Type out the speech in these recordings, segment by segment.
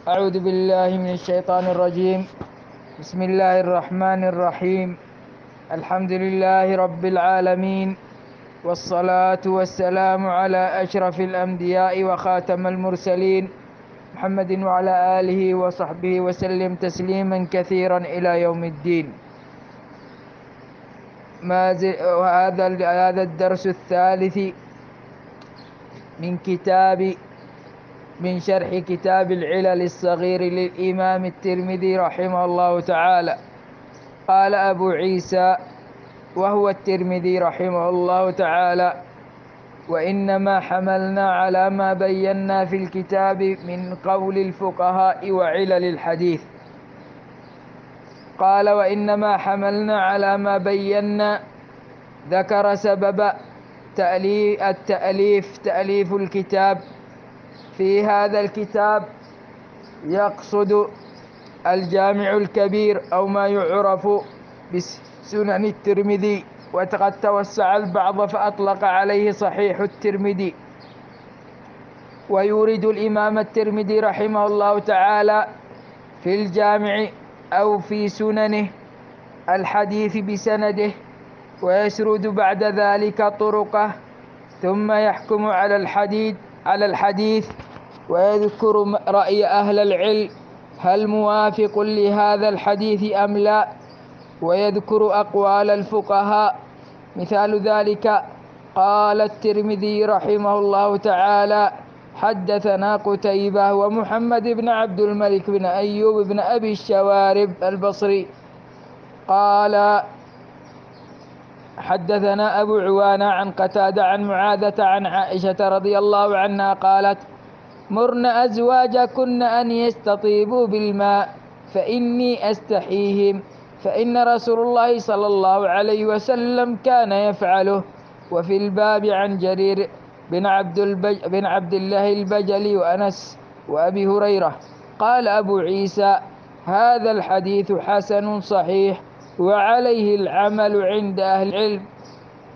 أعوذ بالله من الشيطان الرجيم. بسم الله الرحمن الرحيم. الحمد لله رب العالمين، والصلاة والسلام على أشرف الأنبياء وخاتم المرسلين محمد وعلى آله وصحبه وسلم تسليما كثيرا إلى يوم الدين. هذا الدرس الثالث من شرح كتاب العلل الصغير للإمام الترمذي رحمه الله تعالى. قال أبو عيسى وهو الترمذي رحمه الله تعالى: وإنما حملنا على ما بينا في الكتاب من قول الفقهاء وعلل الحديث. قال: وإنما حملنا على ما بينا، ذكر سبب تأليف الكتاب. في هذا الكتاب يقصد الجامع الكبير أو ما يعرف بسنن الترمذي، وقد توسع البعض فأطلق عليه صحيح الترمذي. ويورد الإمام الترمذي رحمه الله تعالى في الجامع أو في سننه الحديث بسنده، ويسرد بعد ذلك طرقه، ثم يحكم على الحديث ويذكر رأي أهل العلم هل موافق لهذا الحديث أم لا، ويذكر أقوال الفقهاء. مثال ذلك: قال الترمذي رحمه الله تعالى: حدثنا قتيبة ومحمد بن عبد الملك بن أيوب بن أبي الشوارب البصري قال: حدثنا أبو عوانة عن قتادة عن معاذة عن عائشة رضي الله عنها قالت: مرن أزواجكن أن يستطيبوا بالماء فإني أستحيهم، فإن رسول الله صلى الله عليه وسلم كان يفعله. وفي الباب عن جرير بن عبد الله البجلي وأنس وأبي هريرة. قال أبو عيسى: هذا الحديث حسن صحيح، وعليه العمل عند أهل العلم.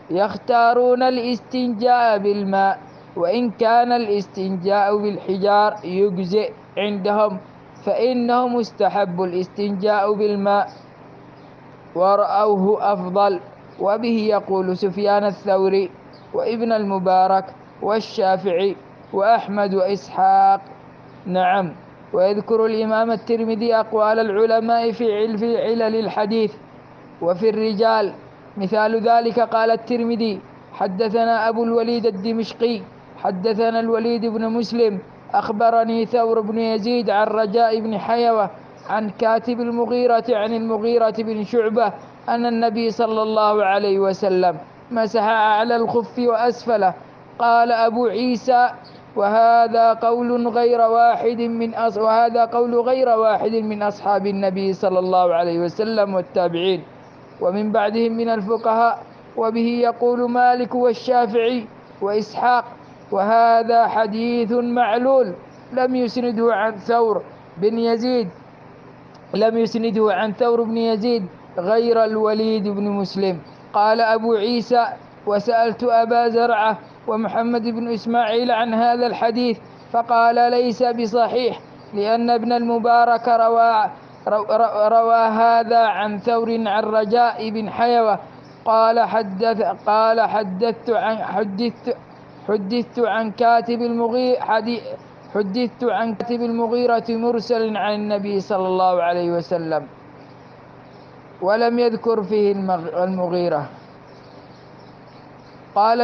يختارون الاستنجاء بالماء، وإن كان الاستنجاء بالحجار يجزئ عندهم، فإنه مستحب الاستنجاء بالماء ورأوه أفضل. وبه يقول سفيان الثوري وابن المبارك والشافعي وأحمد وإسحاق. نعم. ويذكر الإمام الترمذي أقوال العلماء في علل الحديث وفي الرجال. مثال ذلك: قال الترمذي: حدثنا أبو الوليد الدمشقي حدثنا الوليد بن مسلم أخبرني ثور بن يزيد عن رجاء بن حيوة عن كاتب المغيرة عن المغيرة بن شعبة أن النبي صلى الله عليه وسلم مسح على الخف وأسفله. قال أبو عيسى: وهذا قول غير واحد من أصحاب النبي صلى الله عليه وسلم والتابعين ومن بعدهم من الفقهاء. وبه يقول مالك والشافعي وإسحاق. وهذا حديث معلول لم يسنده عن ثور بن يزيد غير الوليد بن مسلم. قال أبو عيسى: وسألت أبا زرعة ومحمد بن إسماعيل عن هذا الحديث فقال: ليس بصحيح، لأن ابن المبارك روى هذا عن ثور عن رجاء بن حيوة قال: حدثت عن كاتب المغيرة مرسل عن النبي صلى الله عليه وسلم، ولم يذكر فيه المغيرة. وقال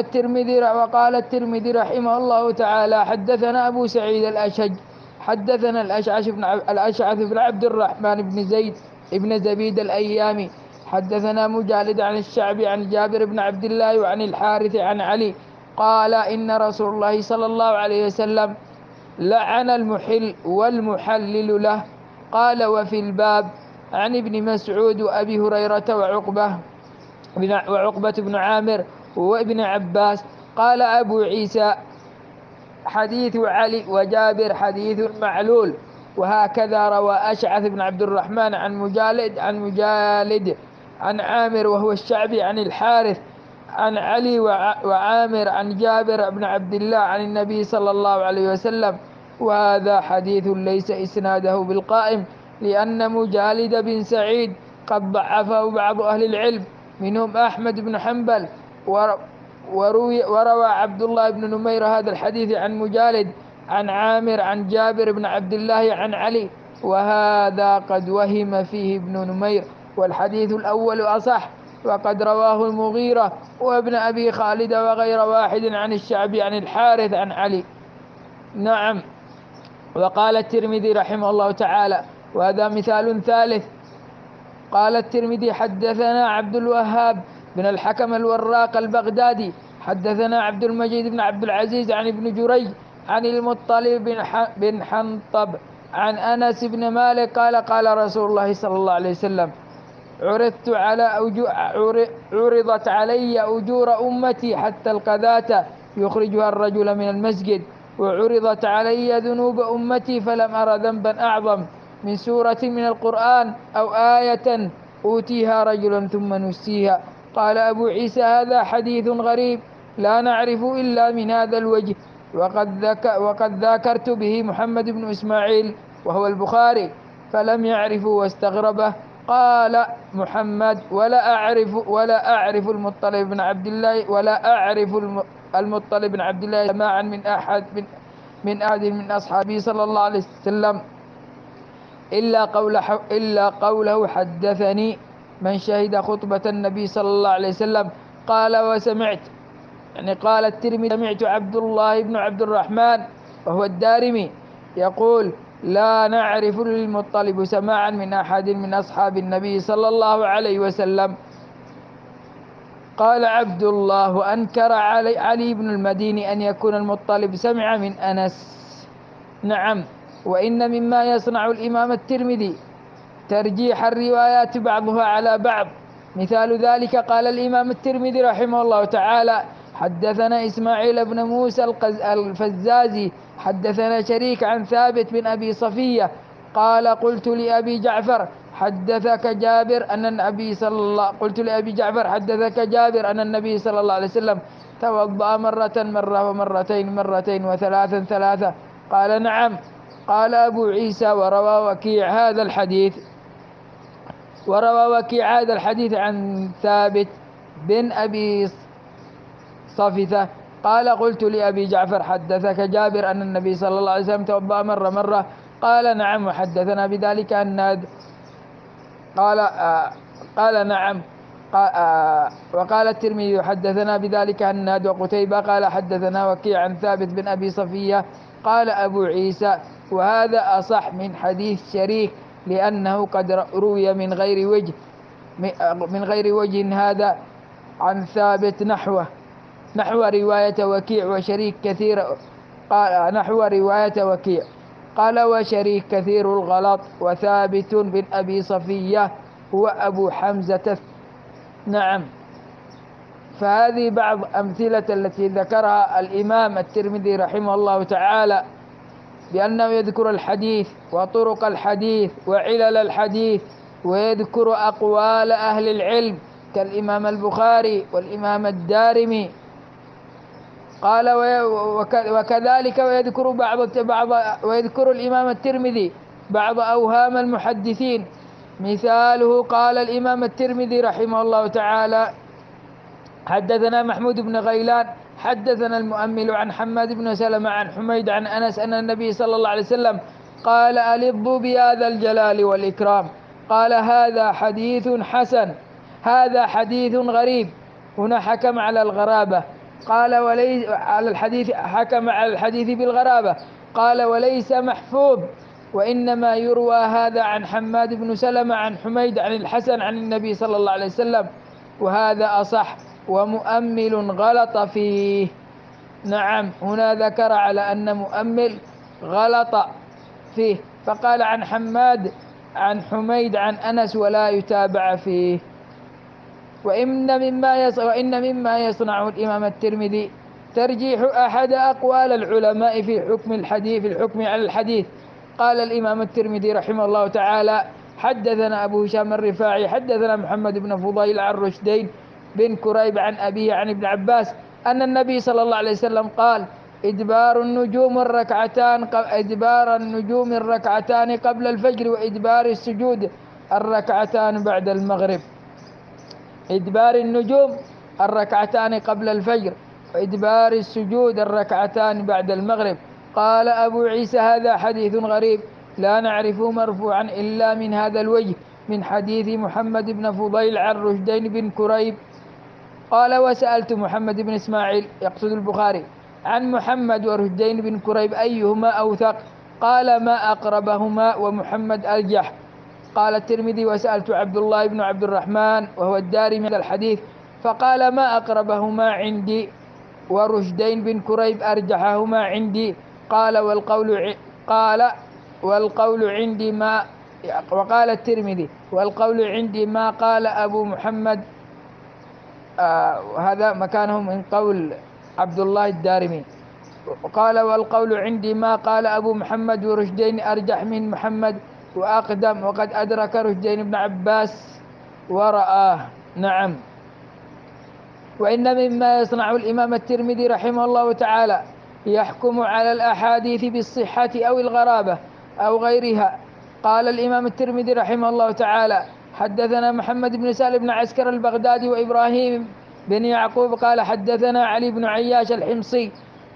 الترمذي رحمه الله تعالى: حدثنا أبو سعيد الأشج حدثنا الأشعث بن عبد الرحمن بن زيد ابن زبيد الأيامي حدثنا مجالد عن الشعبي عن جابر بن عبد الله وعن الحارث عن علي قال: إن رسول الله صلى الله عليه وسلم لعن المحل والمحلل له. قال: وفي الباب عن ابن مسعود وأبي هريرة وعقبة بن عامر وابن عباس. قال أبو عيسى: حديث علي وجابر حديث معلول. وهكذا روى أشعث بن عبد الرحمن عن مجالد عن عامر وهو الشعبي عن الحارث عن علي وعامر عن جابر بن عبد الله عن النبي صلى الله عليه وسلم. وهذا حديث ليس إسناده بالقائم، لأن مجالد بن سعيد قد ضعفه بعض أهل العلم منهم أحمد بن حنبل، وروى عبد الله بن نمير هذا الحديث عن مجالد عن عامر عن جابر بن عبد الله عن علي، وهذا قد وهم فيه ابن نمير، والحديث الأول أصح، وقد رواه المغيرة وابن أبي خالد وغير واحد عن الشعبي عن الحارث عن علي. نعم. وقال الترمذي رحمه الله تعالى، وهذا مثال ثالث، قال الترمذي حدثنا عبد الوهاب بن الحكم الوراق البغدادي حدثنا عبد المجيد بن عبد العزيز عن ابن جريج عن المطلب بن حنطب عن أنس بن مالك قال قال رسول الله صلى الله عليه وسلم: عرضت علي أجور أمتي حتى القذاة يخرجها الرجل من المسجد، وعرضت علي ذنوب أمتي فلم أر ذنبا أعظم من سورة من القرآن أو آية أوتيها رجل ثم نسيها. قال أبو عيسى: هذا حديث غريب لا نعرف إلا من هذا الوجه، وقد ذاكرت به محمد بن إسماعيل وهو البخاري فلم يعرفه واستغربه. قال محمد: ولا أعرف المطلب بن عبد الله المطلب بن عبد الله سماعا من أحد من أصحابه صلى الله عليه وسلم إلا قوله حدثني من شهد خطبة النبي صلى الله عليه وسلم. قال وسمعت، يعني قال الترمذي: سمعت عبد الله بن عبد الرحمن وهو الدارمي يقول: لا نعرف للمطلب سماعا من أحد من أصحاب النبي صلى الله عليه وسلم. قال عبد الله: وأنكر علي بن المديني أن يكون المطلب سمع من أنس. نعم. وإن مما يصنع الإمام الترمذي ترجيح الروايات بعضها على بعض، مثال ذلك قال الإمام الترمذي رحمه الله تعالى: حدثنا إسماعيل بن موسى الفزازي حدثنا شريك عن ثابت بن أبي صفية قال: قلت لأبي جعفر حدثك جابر أن النبي صلى الله عليه وسلم توضأ مرة ومرتين وثلاثا. قال: نعم. قال أبو عيسى: وروى وكيع هذا الحديث عن ثابت بن أبي صفية قال: قلت لأبي جعفر حدثك جابر أن النبي صلى الله عليه وسلم توضأ مرة. قال: نعم. وحدثنا بذلك الناد. قال: نعم. وقال الترمذي: حدثنا بذلك الناد وقتيبة قال: حدثنا وكيع عن ثابت بن أبي صفية. قال أبو عيسى: وهذا أصح من حديث شريك، لأنه قد روي من غير وجه هذا عن ثابت نحو رواية وكيع وشريك كثير. قال: وشريك كثير الغلط، وثابت بن أبي صفية هو أبو حمزة. نعم. فهذه بعض أمثلة التي ذكرها الإمام الترمذي رحمه الله تعالى، بأنه يذكر الحديث وطرق الحديث وعلل الحديث، ويذكر أقوال أهل العلم كالإمام البخاري والإمام الدارمي. قال: وكذلك ويذكر الإمام الترمذي بعض أوهام المحدثين، مثاله قال الإمام الترمذي رحمه الله تعالى: حدثنا محمود بن غيلان حدثنا المؤمل عن حماد بن سلمة عن حميد عن أنس أن النبي صلى الله عليه وسلم قال: ألظوا بهذا الجلال والإكرام. قال: هذا حديث حسن، هذا حديث غريب. هنا حكم على الغرابة، قال: وليس على الحديث، حكم على الحديث بالغرابة. قال: وليس محفوظ، وإنما يروى هذا عن حماد بن سلمة عن حميد عن الحسن عن النبي صلى الله عليه وسلم، وهذا أصح، ومؤمل غلط فيه. نعم. هنا ذكر على أن مؤمل غلط فيه، فقال عن حماد عن حميد عن أنس ولا يتابع فيه. وإن مما يصنعه الإمام الترمذي ترجيح أحد أقوال العلماء في الحكم على الحديث. قال الإمام الترمذي رحمه الله تعالى: حدثنا أبو هشام الرفاعي حدثنا محمد بن فضيل عن رشدين بن كريب عن أبيه عن ابن عباس أن النبي صلى الله عليه وسلم قال: إدبار النجوم الركعتان قبل الفجر، وإدبار السجود الركعتان بعد المغرب. إدبار النجوم الركعتان قبل الفجر، وإدبار السجود الركعتان بعد المغرب. قال أبو عيسى هذا حديث غريب لا نعرفه مرفوعا إلا من هذا الوجه، من حديث محمد بن فضيل عن رشدين بن كريب. قال وسألت محمد بن إسماعيل يقصد البخاري عن محمد ورشدين بن كريب أيهما أوثق؟ قال ما أقربهما ومحمد أرجح. قال الترمذي وسألت عبد الله بن عبد الرحمن وهو الدارمي هذا الحديث فقال ما أقربهما عندي ورشدين بن كريب أرجحهما عندي. قال والقول عندي ما، وقال الترمذي والقول عندي ما قال أبو محمد، هذا مكانه من قول عبد الله الدارمي. قال والقول عندي ما قال أبو محمد ورشدين أرجح من محمد وأقدم، وقد أدرك رشدين بن عباس ورآه. نعم. وإن مما يصنع الإمام الترمذي رحمه الله تعالى يحكم على الأحاديث بالصحة أو الغرابة أو غيرها. قال الإمام الترمذي رحمه الله تعالى حدثنا محمد بن سالم بن عسكر البغدادي وإبراهيم بن يعقوب قال حدثنا علي بن عياش الحمصي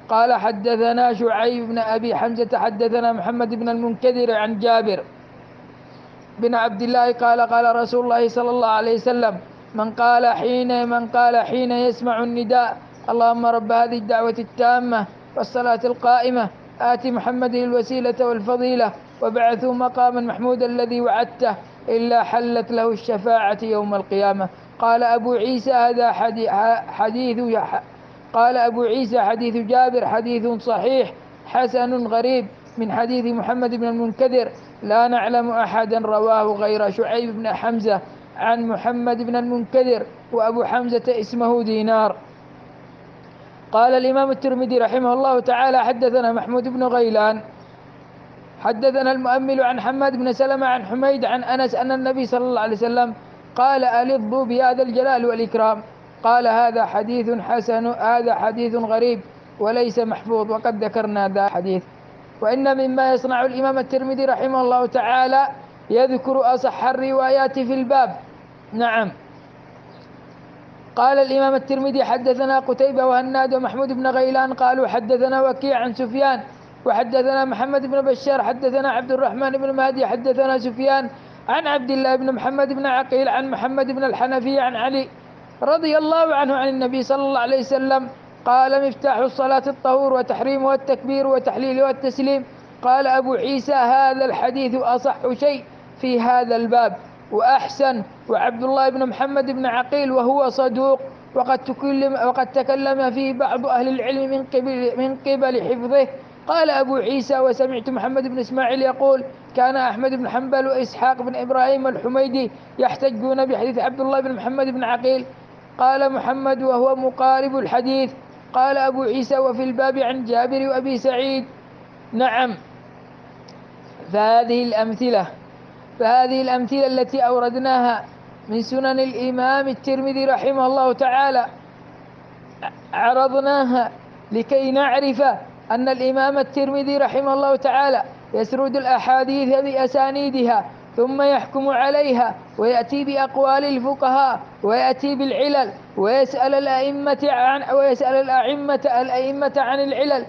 قال حدثنا شعيب بن أبي حمزة حدثنا محمد بن المنكدر عن جابر بن عبد الله قال قال رسول الله صلى الله عليه وسلم من قال حين يسمع النداء اللهم رب هذه الدعوة التامة والصلاة القائمة آت محمد الوسيلة والفضيلة وابعثه مقاما محمودا الذي وعدته إلا حلت له الشفاعة يوم القيامة. قال أبو عيسى حديث جابر حديث صحيح حسن غريب من حديث محمد بن المنكدر لا نعلم أحدا رواه غير شعيب بن حمزة عن محمد بن المنكدر، وأبو حمزة اسمه دينار. قال الإمام الترمذي رحمه الله تعالى حدثنا محمود بن غيلان حدثنا المؤمل عن حماد بن سلمة عن حميد عن أنس أن النبي صلى الله عليه وسلم قال ألظوا بهذا الجلال والإكرام. قال هذا حديث حسن، هذا حديث غريب وليس محفوظ، وقد ذكرنا ذا حديث. وإن مما يصنع الإمام الترمذي رحمه الله تعالى يذكر أصح الروايات في الباب. نعم. قال الإمام الترمذي حدثنا قتيبة وهناد ومحمود بن غيلان قالوا حدثنا وكيع عن سفيان وحدثنا محمد بن بشار حدثنا عبد الرحمن بن مهدي حدثنا سفيان عن عبد الله بن محمد بن عقيل عن محمد بن الحنفي عن علي رضي الله عنه عن النبي صلى الله عليه وسلم قال مفتاح الصلاة الطهور وتحريمها التكبير وتحليلها التسليم. قال أبو عيسى هذا الحديث أصح شيء في هذا الباب وأحسن. وعبد الله بن محمد بن عقيل وهو صدوق وقد تكلم فيه بعض أهل العلم من قبل حفظه. قال أبو عيسى وسمعت محمد بن إسماعيل يقول كان أحمد بن حنبل وإسحاق بن إبراهيم والحميدي يحتجون بحديث عبد الله بن محمد بن عقيل. قال محمد وهو مقارب الحديث. قال أبو عيسى وفي الباب عن جابر وأبي سعيد. نعم. فهذه الأمثلة التي أوردناها من سنن الإمام الترمذي رحمه الله تعالى عرضناها لكي نعرف أن الإمام الترمذي رحمه الله تعالى يسرد الأحاديث بأسانيدها ثم يحكم عليها ويأتي بأقوال الفقهاء ويأتي بالعلل ويسأل الأئمة عن العلل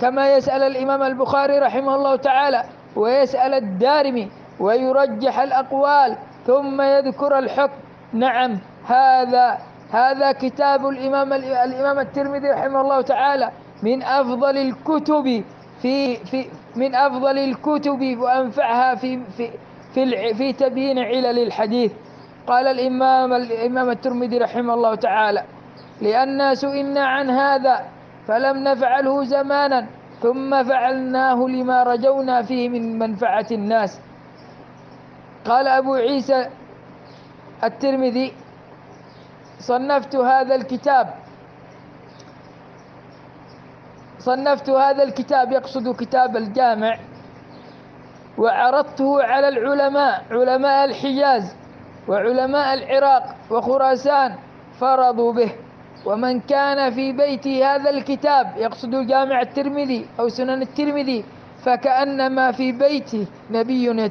كما يسأل الإمام البخاري رحمه الله تعالى ويسأل الدارمي ويرجح الأقوال ثم يذكر الحكم. نعم. هذا كتاب الإمام الترمذي رحمه الله تعالى من أفضل الكتب وأنفعها في تبيين علل الحديث. قال الإمام الترمذي رحمه الله تعالى لأننا سئلنا عن هذا فلم نفعله زمانا ثم فعلناه لما رجونا فيه من منفعة الناس. قال أبو عيسى الترمذي صنفت هذا الكتاب يقصد كتاب الجامع وعرضته على علماء الحجاز وعلماء العراق وخراسان فرضوا به. ومن كان في بيته هذا الكتاب، يقصد جامع الترمذي أو سنن الترمذي، فكأنما في بيته نبي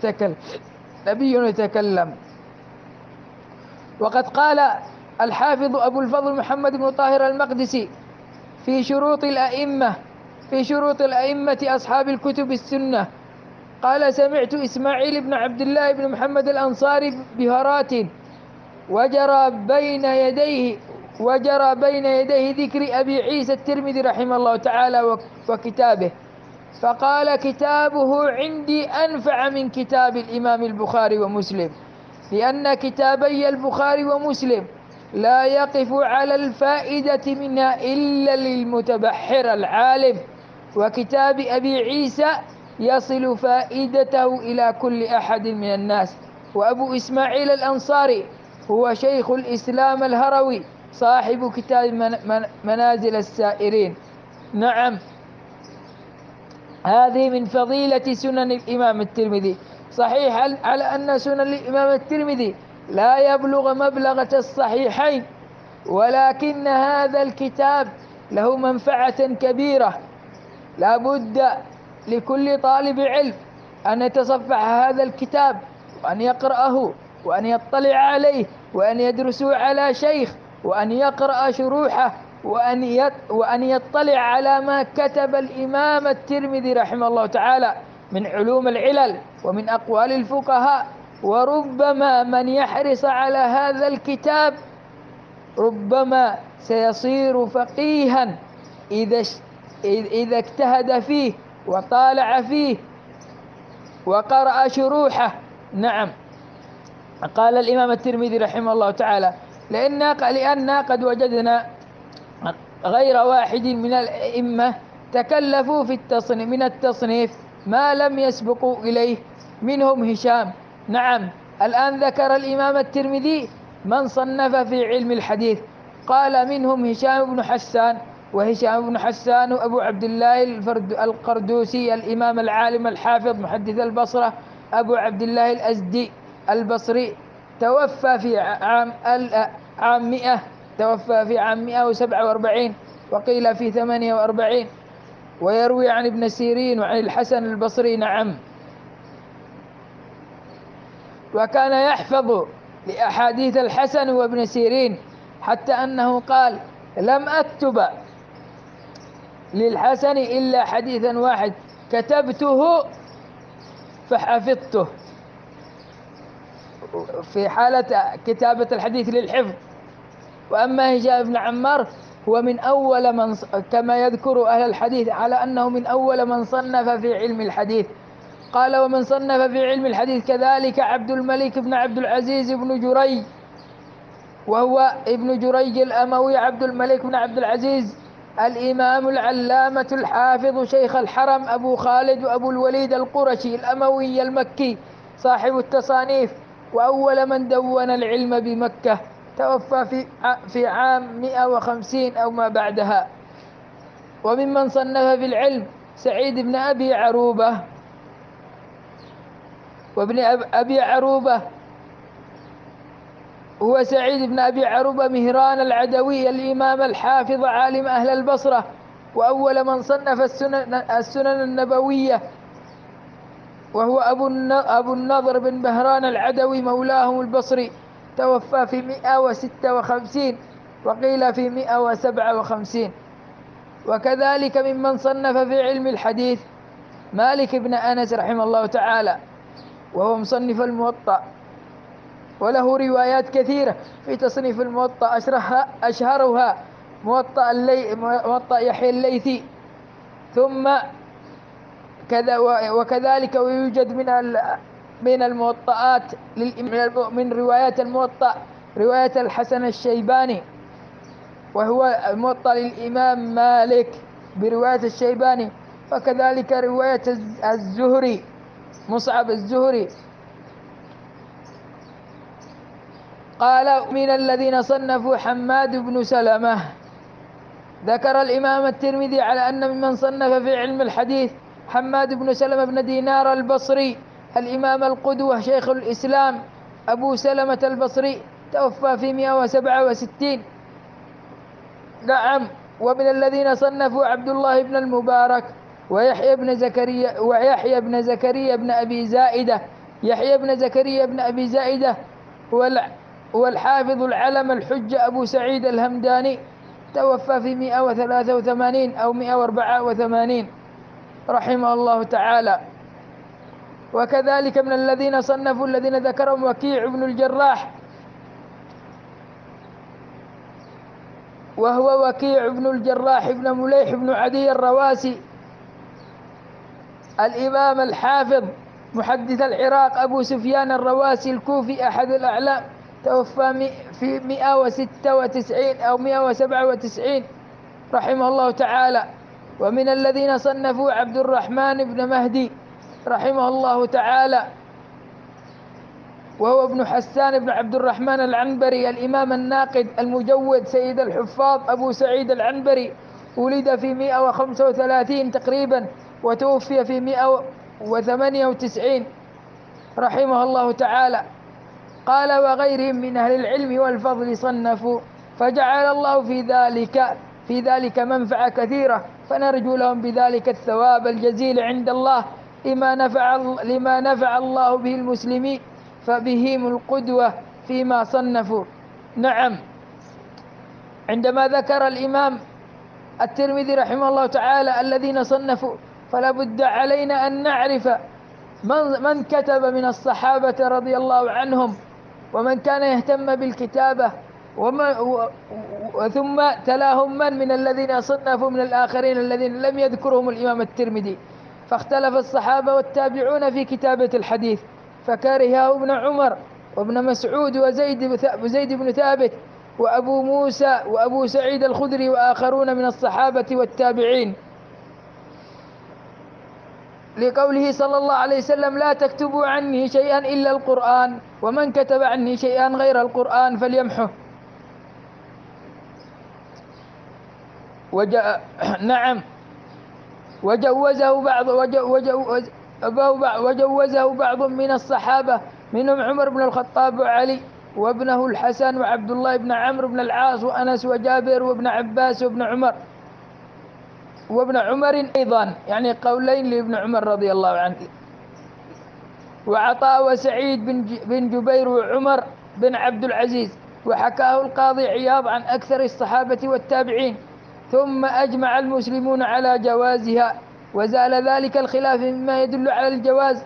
يتكلم. وقد قال الحافظ أبو الفضل محمد بن طاهر المقدسي في شروط الأئمة أصحاب الكتب السنة، قال: سمعت إسماعيل بن عبد الله بن محمد الأنصاري بهرات وجرى بين يديه ذكر أبي عيسى الترمذي رحمه الله تعالى وكتابه، فقال: كتابه عندي أنفع من كتاب الإمام البخاري ومسلم، لأن كتابي البخاري ومسلم لا يقف على الفائدة منها إلا للمتبحر العالم، وكتاب أبي عيسى يصل فائدته إلى كل أحد من الناس. وأبو إسماعيل الأنصاري هو شيخ الإسلام الهروي صاحب كتاب منازل السائرين. نعم، هذه من فضيلة سنن الإمام الترمذي. صحيح على أن سنن الإمام الترمذي لا يبلغ مبلغة الصحيحين، ولكن هذا الكتاب له منفعة كبيرة. لا بد لكل طالب علم أن يتصفح هذا الكتاب وأن يقرأه وأن يطلع عليه وأن يدرسه على شيخ وأن يقرأ شروحه وأن يطلع على ما كتب الإمام الترمذي رحمه الله تعالى من علوم العلل ومن أقوال الفقهاء. وربما من يحرص على هذا الكتاب ربما سيصير فقيها إذا اجتهد فيه وطالع فيه وقرأ شروحه. نعم، قال الإمام الترمذي رحمه الله تعالى: لأننا قد وجدنا غير واحد من الأئمة تكلفوا من التصنيف ما لم يسبقوا إليه، منهم هشام. نعم، الآن ذكر الإمام الترمذي من صنف في علم الحديث، قال منهم هشام بن حسان، وهشام بن حسان أبو عبد الله القردوسي الإمام العالم الحافظ محدث البصرة أبو عبد الله الأزدي البصري، توفى في عام 147 وقيل في 48، ويروي عن ابن سيرين وعن الحسن البصري. نعم، وكان يحفظ لأحاديث الحسن وابن سيرين، حتى أنه قال: لم أكتب للحسن إلا حديثا واحد كتبته فحفظته، في حالة كتابة الحديث للحفظ. وأما هشام بن عمار هو من أول من، كما يذكر أهل الحديث على أنه من أول من صنف في علم الحديث. قال: ومن صنف في علم الحديث كذلك عبد الملك بن عبد العزيز بن جريج، وهو ابن جريج الأموي عبد الملك بن عبد العزيز الإمام العلامة الحافظ شيخ الحرم أبو خالد وأبو الوليد القرشي الأموي المكي صاحب التصانيف، وأول من دون العلم بمكة، توفى في عام 150 أو ما بعدها. وممن صنف في العلم سعيد بن أبي عروبة، وابن أبي عروبة هو سعيد بن أبي عروبة مهران العدوي الإمام الحافظ عالم أهل البصرة، وأول من صنف السنن النبوية، وهو أبو النضر بن بهران العدوي مولاهم البصري، توفى في 156 وقيل في 157. وكذلك ممن صنف في علم الحديث مالك بن أنس رحمه الله تعالى، وهو مصنف الموطأ، وله روايات كثيرة في تصنيف الموطأ، أشهرها موطأ يحيى الليثي. ثم وكذلك ويوجد من الموطئات من روايات الموطأ رواية الحسن الشيباني، وهو الموطأ للإمام مالك برواية الشيباني، وكذلك رواية الزهري مصعب الزهري. قال: من الذين صنفوا حماد بن سلمة. ذكر الإمام الترمذي على أن ممن صنف في علم الحديث حماد بن سلمة بن دينار البصري الإمام القدوة شيخ الإسلام أبو سلمة البصري، توفى في 167. نعم. ومن الذين صنفوا عبد الله بن المبارك ويحيى بن زكريا بن أبي زائدة. يحيى بن زكريا بن أبي زائدة هو الحافظ العلم الحجة أبو سعيد الهمداني، توفى في 183 أو 184 رحمه الله تعالى. وكذلك من الذين صنفوا الذين ذكرهم وكيع بن الجراح، وهو وكيع بن الجراح بن مليح بن عدي الرواسي، الإمام الحافظ محدث العراق أبو سفيان الرواسي الكوفي أحد الأعلام، توفى في 196 أو 197 رحمه الله تعالى. ومن الذين صنفوا عبد الرحمن بن مهدي رحمه الله تعالى، وهو ابن حسان بن عبد الرحمن العنبري، الإمام الناقد المجود سيد الحفاظ أبو سعيد العنبري، ولد في 135 تقريبا وتوفي في 198 رحمه الله تعالى. قال وغيرهم من أهل العلم والفضل صنفوا، فجعل الله في ذلك منفعة كثيرة، فنرجو لهم بذلك الثواب الجزيل عند الله لما نفع الله به المسلمين، فبهم القدوة فيما صنفوا. نعم. عندما ذكر الإمام الترمذي رحمه الله تعالى الذين صنفوا، فلا بد علينا أن نعرف من كتب من الصحابة رضي الله عنهم، ومن كان يهتم بالكتابة، ثم تلاهم من الذين صنفوا من الآخرين الذين لم يذكرهم الإمام الترمذي. فاختلف الصحابة والتابعون في كتابة الحديث، فكرهه ابن عمر وابن مسعود وزيد بن ثابت وأبو موسى وأبو سعيد الخدري وآخرون من الصحابة والتابعين، لقوله صلى الله عليه وسلم لا تكتبوا عني شيئا إلا القرآن، ومن كتب عني شيئا غير القرآن فليمحه. نعم. وجوزه بعض من الصحابة، منهم عمر بن الخطاب وعلي وابنه الحسن وعبد الله بن عمرو بن العاص وأنس وجابر وابن عباس وابن عمر أيضا، يعني قولين لابن عمر رضي الله عنه، وعطاء وسعيد بن جبير وعمر بن عبد العزيز. وحكاه القاضي عياض عن أكثر الصحابة والتابعين، ثم أجمع المسلمون على جوازها، وزال ذلك الخلاف مما يدل على الجواز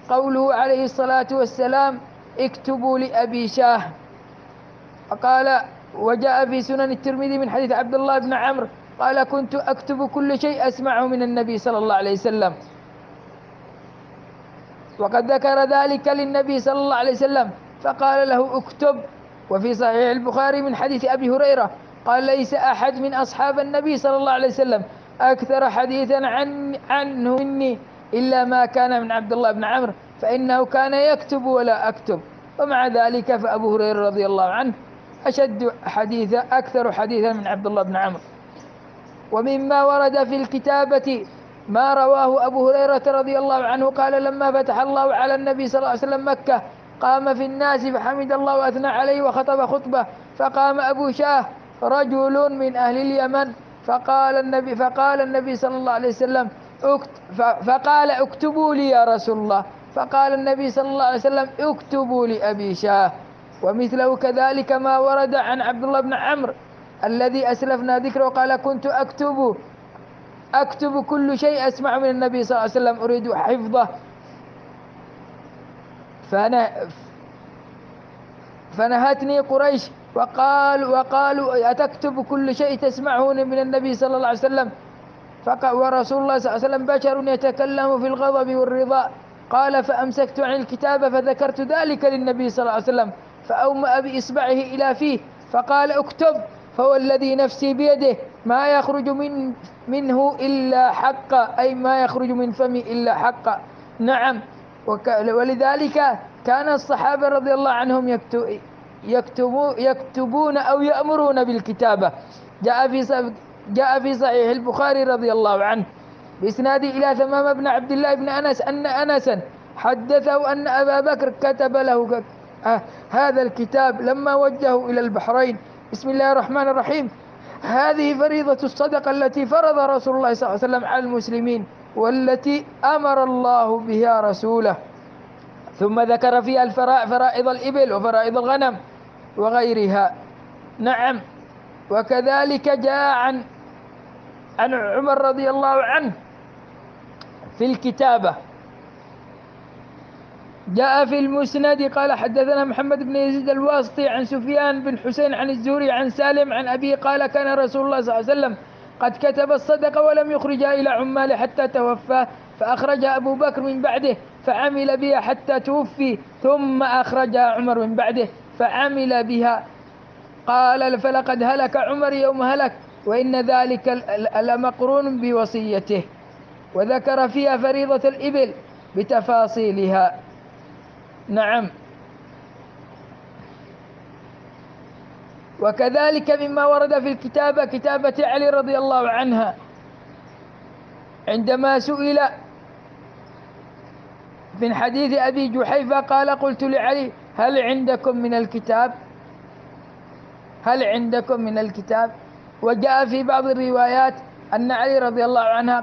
قوله عليه الصلاة والسلام اكتبوا لأبي شاه. قال وجاء في سنن الترمذي من حديث عبد الله بن عمرو قال كنت أكتب كل شيء أسمعه من النبي صلى الله عليه وسلم، وقد ذكر ذلك للنبي صلى الله عليه وسلم فقال له اكتب. وفي صحيح البخاري من حديث أبي هريرة قال ليس أحد من أصحاب النبي صلى الله عليه وسلم أكثر حديثا عنه مني إلا ما كان من عبد الله بن عمرو، فإنه كان يكتب ولا أكتب. ومع ذلك فأبو هريرة رضي الله عنه أكثر حديثا من عبد الله بن عمرو. ومما ورد في الكتابة ما رواه أبو هريرة رضي الله عنه قال لما فتح الله على النبي صلى الله عليه وسلم مكة قام في الناس فحمد الله وأثنى عليه وخطب خطبة، فقام أبو شاه رجل من أهل اليمن فقال النبي صلى الله عليه وسلم فقال اكتبوا لي يا رسول الله، فقال النبي صلى الله عليه وسلم اكتبوا لأبي شاه. ومثله كذلك ما ورد عن عبد الله بن عمرو الذي أسلفنا ذكره قال كنت أكتب كل شيء أسمع من النبي صلى الله عليه وسلم أريد حفظه، فنهتني قريش وقالوا أتكتب كل شيء تسمعه من النبي صلى الله عليه وسلم، ورسول الله صلى الله عليه وسلم بشر يتكلم في الغضب والرضا. قال فأمسكت عن الكتابة فذكرت ذلك للنبي صلى الله عليه وسلم فأومأ بإصبعه إلى فيه فقال اكتب، فهو الذي نفسي بيده ما يخرج منه إلا حق، أي ما يخرج من فمي إلا حق. نعم. ولذلك كان الصحابة رضي الله عنهم يكتبون أو يأمرون بالكتابة. جاء في صحيح البخاري رضي الله عنه بإسناده إلى ثمام بن عبد الله بن أنس أن أنسا حدثه أن أبا بكر كتب له هذا الكتاب لما وجهه إلى البحرين. بسم الله الرحمن الرحيم هذه فريضة الصدقة التي فرض رسول الله صلى الله عليه وسلم على المسلمين، والتي أمر الله بها رسوله. ثم ذكر فيها فرائض الإبل وفرائض الغنم وغيرها. نعم. وكذلك جاء عن عمر رضي الله عنه في الكتابة، جاء في المسند قال حدثنا محمد بن يزيد الواسطي عن سفيان بن حسين عن الزهري عن سالم عن أبيه قال كان رسول الله صلى الله عليه وسلم قد كتب الصدقة ولم يخرجها إلى عماله حتى توفى، فأخرجها أبو بكر من بعده فعمل بها حتى توفي، ثم أخرجها عمر من بعده فعمل بها. قال فلقد هلك عمر يوم هلك، وإن ذلك لمقرون بوصيته. وذكر فيها فريضة الإبل بتفاصيلها. نعم. وكذلك مما ورد في الكتابة كتابة علي رضي الله عنها، عندما سئل من حديث أبي جحيفة قال قلت لعلي هل عندكم من الكتاب؟ هل عندكم من الكتاب؟ وجاء في بعض الروايات أن علي رضي الله عنها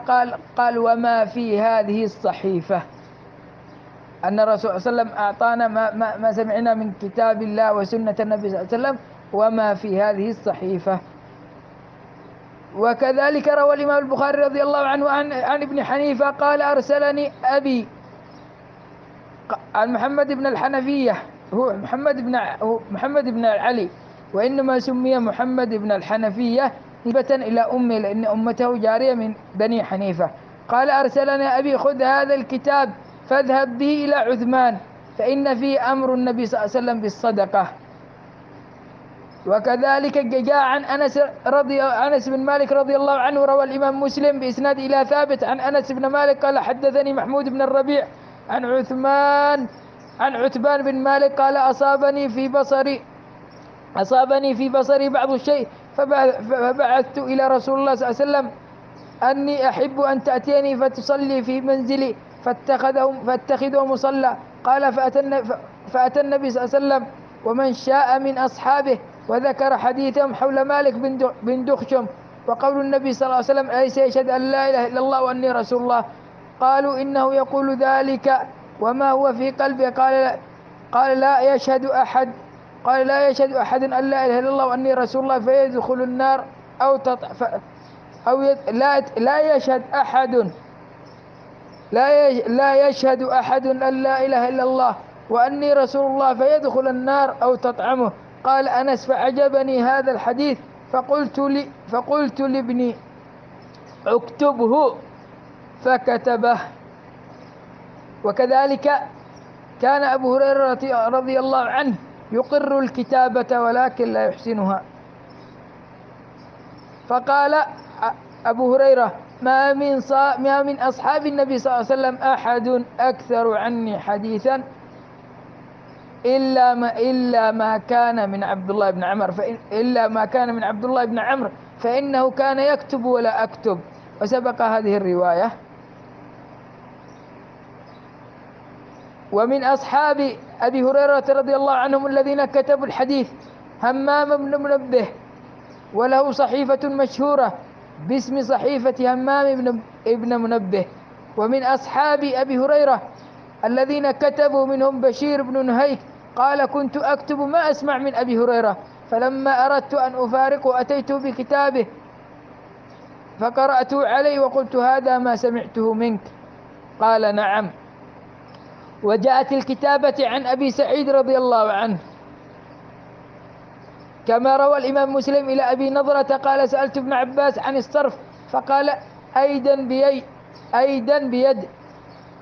قال وما في هذه الصحيفة، أن الرسول صلى الله عليه وسلم أعطانا ما سمعنا من كتاب الله وسنة النبي صلى الله عليه وسلم وما في هذه الصحيفة. وكذلك روى الإمام البخاري رضي الله عنه عن ابن حنيفة قال أرسلني أبي عن محمد بن الحنفية، هو محمد بن علي، وإنما سمي محمد بن الحنفية نسبة إلى أمه لأن أمته جارية من بني حنيفة. قال أرسلني أبي خذ هذا الكتاب فاذهب به إلى عثمان فإن فيه أمر النبي صلى الله عليه وسلم بالصدقة. وكذلك جاء عن أنس بن مالك رضي الله عنه، روى الإمام مسلم بإسناد إلى ثابت عن أنس بن مالك قال حدثني محمود بن الربيع عن عتبان بن مالك قال أصابني في بصري بعض الشيء فبعثت إلى رسول الله صلى الله عليه وسلم أني أحب أن تأتيني فتصلي في منزلي فاتخذه مصلى. قال فأتى النبي صلى الله عليه وسلم ومن شاء من أصحابه، وذكر حديثهم حول مالك بن دخشم وقول النبي صلى الله عليه وسلم أليس يشهد أن لا إله إلا الله وأني رسول الله؟ قالوا إنه يقول ذلك وما هو في قلبه. قال لا يشهد أحد أن لا إله إلا الله وأني رسول الله فيدخل النار لا يشهد أحد أن لا إله إلا الله وأني رسول الله فيدخل النار أو تطعمه. قال أنس فعجبني هذا الحديث فقلت لابني اكتبه فكتبه. وكذلك كان أبو هريرة رضي الله عنه يقر الكتابة ولكن لا يحسنها. فقال أبو هريرة ما من أصحاب النبي صلى الله عليه وسلم أحد أكثر عني حديثا إلا ما كان من عبد الله بن عمرو فإنه كان يكتب ولا أكتب. وسبق هذه الرواية. ومن أصحاب أبي هريرة رضي الله عنهم الذين كتبوا الحديث همام بن منبه، وله صحيفة مشهورة باسم صحيفة همام بن منبه. ومن أصحاب أبي هريرة الذين كتبوا منهم بشير بن نهيك قال كنت أكتب ما أسمع من أبي هريرة، فلما أردت أن أفارقه أتيت بكتابه فقرأته عليه وقلت هذا ما سمعته منك. قال نعم. وجاءت الكتابة عن أبي سعيد رضي الله عنه كما روى الإمام مسلم إلى أبي نضرة قال سألت ابن عباس عن الصرف فقال أيدا بيد.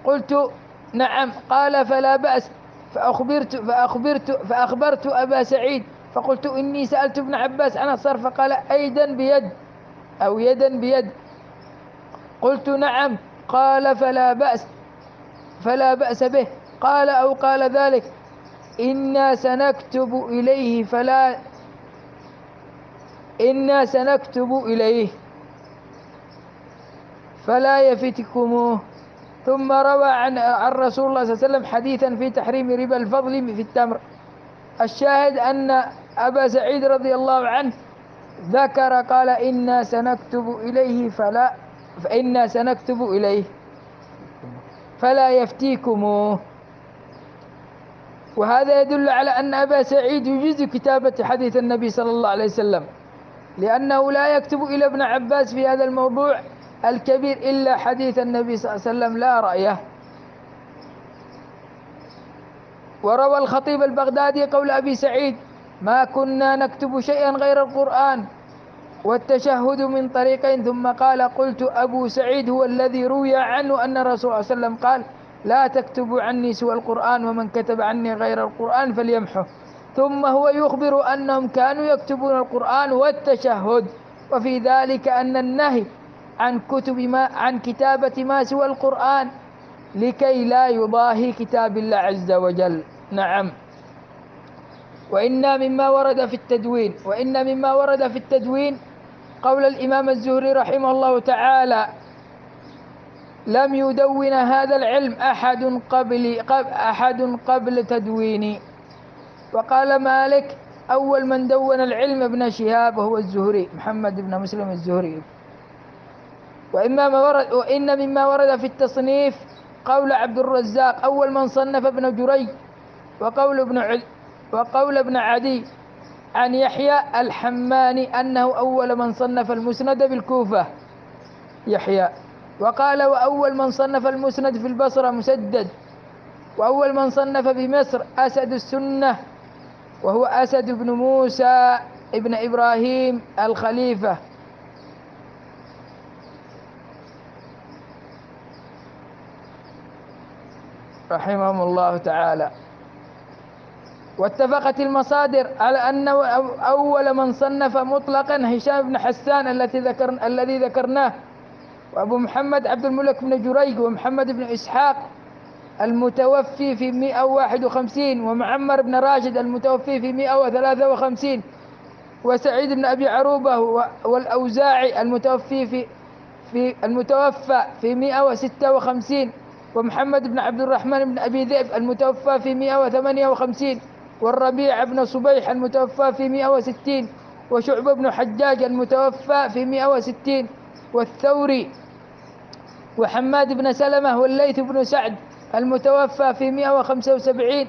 قلت نعم. قال فلا بأس. فأخبرت أبا سعيد فقلت إني سألت ابن عباس عن الصرف فقال أيدا بيد أو يدا بيد. قلت نعم. قال فلا بأس به. قال أو قال ذلك إنا سنكتب إليه فلا يفتكموه. ثم روى عن رسول الله صلى الله عليه وسلم حديثا في تحريم ربا الفضل في التمر. الشاهد أن أبا سعيد رضي الله عنه ذكر قال إنا سنكتب إليه فلا يفتيكموه. وهذا يدل على أن أبا سعيد يجيز كتابة حديث النبي صلى الله عليه وسلم، لأنه لا يكتب إلى ابن عباس في هذا الموضوع الكبير إلا حديث النبي صلى الله عليه وسلم لا رأيه. وروى الخطيب البغدادي قول أبي سعيد: ما كنا نكتب شيئا غير القرآن والتشهد من طريقين، ثم قال: قلت أبو سعيد هو الذي روي عنه أن الرسول صلى الله عليه وسلم قال: لا تكتبوا عني سوى القرآن، ومن كتب عني غير القرآن فليمحه. ثم هو يخبر أنهم كانوا يكتبون القرآن والتشهد، وفي ذلك أن النهي عن كتابة ما سوى القرآن لكي لا يضاهي كتاب الله عز وجل. نعم. وإن مما ورد في التدوين قول الإمام الزهري رحمه الله تعالى: لم يدون هذا العلم أحد قبل تدويني. وقال مالك: أول من دون العلم ابن شهاب وهو الزهري محمد بن مسلم الزهري. وإن مما ورد في التصنيف قول عبد الرزاق: أول من صنف ابن جريج، وقول ابن عدي عن يحيى الحماني أنه أول من صنف المسند بالكوفة يحيى. وقال: وأول من صنف المسند في البصرة مسدد. وأول من صنف بمصر أسد السنة وهو أسد بن موسى ابن إبراهيم الخليفة. رحمهم الله تعالى. واتفقت المصادر على أنه أول من صنف مطلقا هشام بن حسان الذي ذكرناه، وأبو محمد عبد الملك بن جريج، ومحمد بن إسحاق المتوفي في 151، ومعمر بن راشد المتوفي في 153، وسعيد بن أبي عروبة والأوزاعي المتوفى في 156، ومحمد بن عبد الرحمن بن أبي ذئب المتوفى في 158، والربيع بن صبيح المتوفى في 160، وشعبة بن حجاج المتوفى في 160، والثوري وحماد بن سلمة والليث بن سعد المتوفى في 175.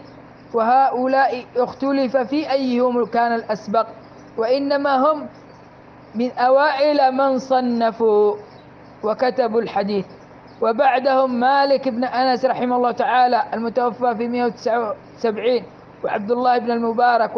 وهؤلاء اختلف في أيهم كان الأسبق، وإنما هم من أوائل من صنفوا وكتبوا الحديث. وبعدهم مالك بن أنس رحمه الله تعالى المتوفى في 179، وعبد الله بن المبارك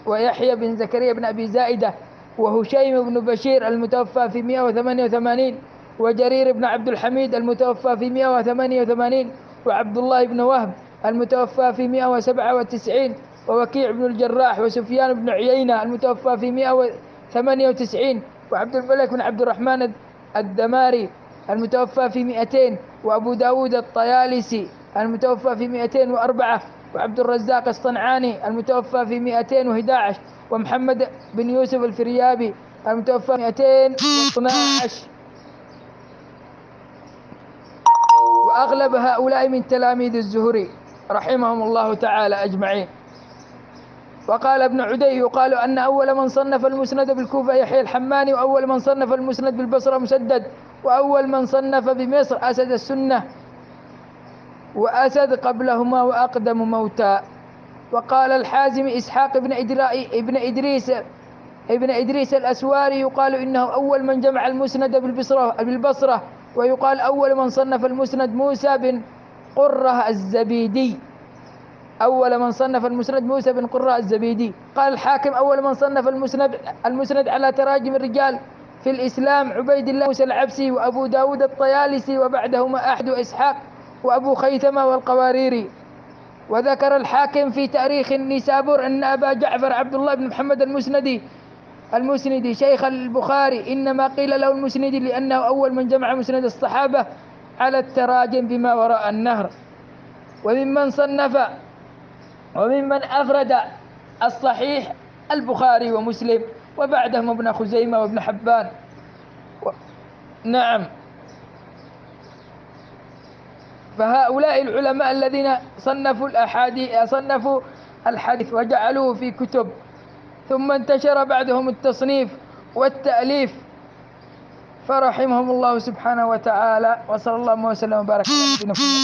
ويحيى بن زكريا بن أبي زائدة، وهشيم بن بشير المتوفى في 188، وجرير بن عبد الحميد المتوفى في 188، وعبد الله بن وهب المتوفى في 197، ووكيع بن الجراح وسفيان بن عيينة المتوفى في 198، وعبد الملك بن عبد الرحمن الدماري المتوفى في 200، وأبو داود الطيالسي المتوفى في 204، وعبد الرزاق الصنعاني المتوفى في 211، ومحمد بن يوسف الفريابي المتوفى في 212. وأغلب هؤلاء من تلاميذ الزهري رحمهم الله تعالى أجمعين. وقال ابن عدي: يقال أن أول من صنف المسند بالكوفة يحيى الحماني، وأول من صنف المسند بالبصرة مسدد، وأول من صنف بمصر أسد السنة، وأسد قبلهما وأقدم موتى. وقال الحازم إسحاق ابن إدريس الأسواري: يقال إنه أول من جمع المسند بالبصرة، ويقال أول من صنف المسند موسى بن قرة الزبيدي. أول من صنف المسند موسى بن قرة الزبيدي. قال الحاكم: أول من صنف المسند على تراجم الرجال في الإسلام عبيد الله موسى العبسي، وأبو داود الطيالسي، وبعدهما أحد إسحاق وأبو خيثمة والقواريري. وذكر الحاكم في تاريخ النيسابور أن أبا جعفر عبد الله بن محمد المسندي شيخ البخاري إنما قيل له المسندي لأنه أول من جمع مسند الصحابة على التراجم بما وراء النهر. وممن أفرد الصحيح البخاري ومسلم، وبعدهم ابن خزيمة وابن حبان. نعم. فهؤلاء العلماء الذين صنفوا الحديث وجعلوه في كتب ثم انتشر بعدهم التصنيف والتأليف فرحمهم الله سبحانه وتعالى. وصلى الله وسلم وبارك على نبينا محمد.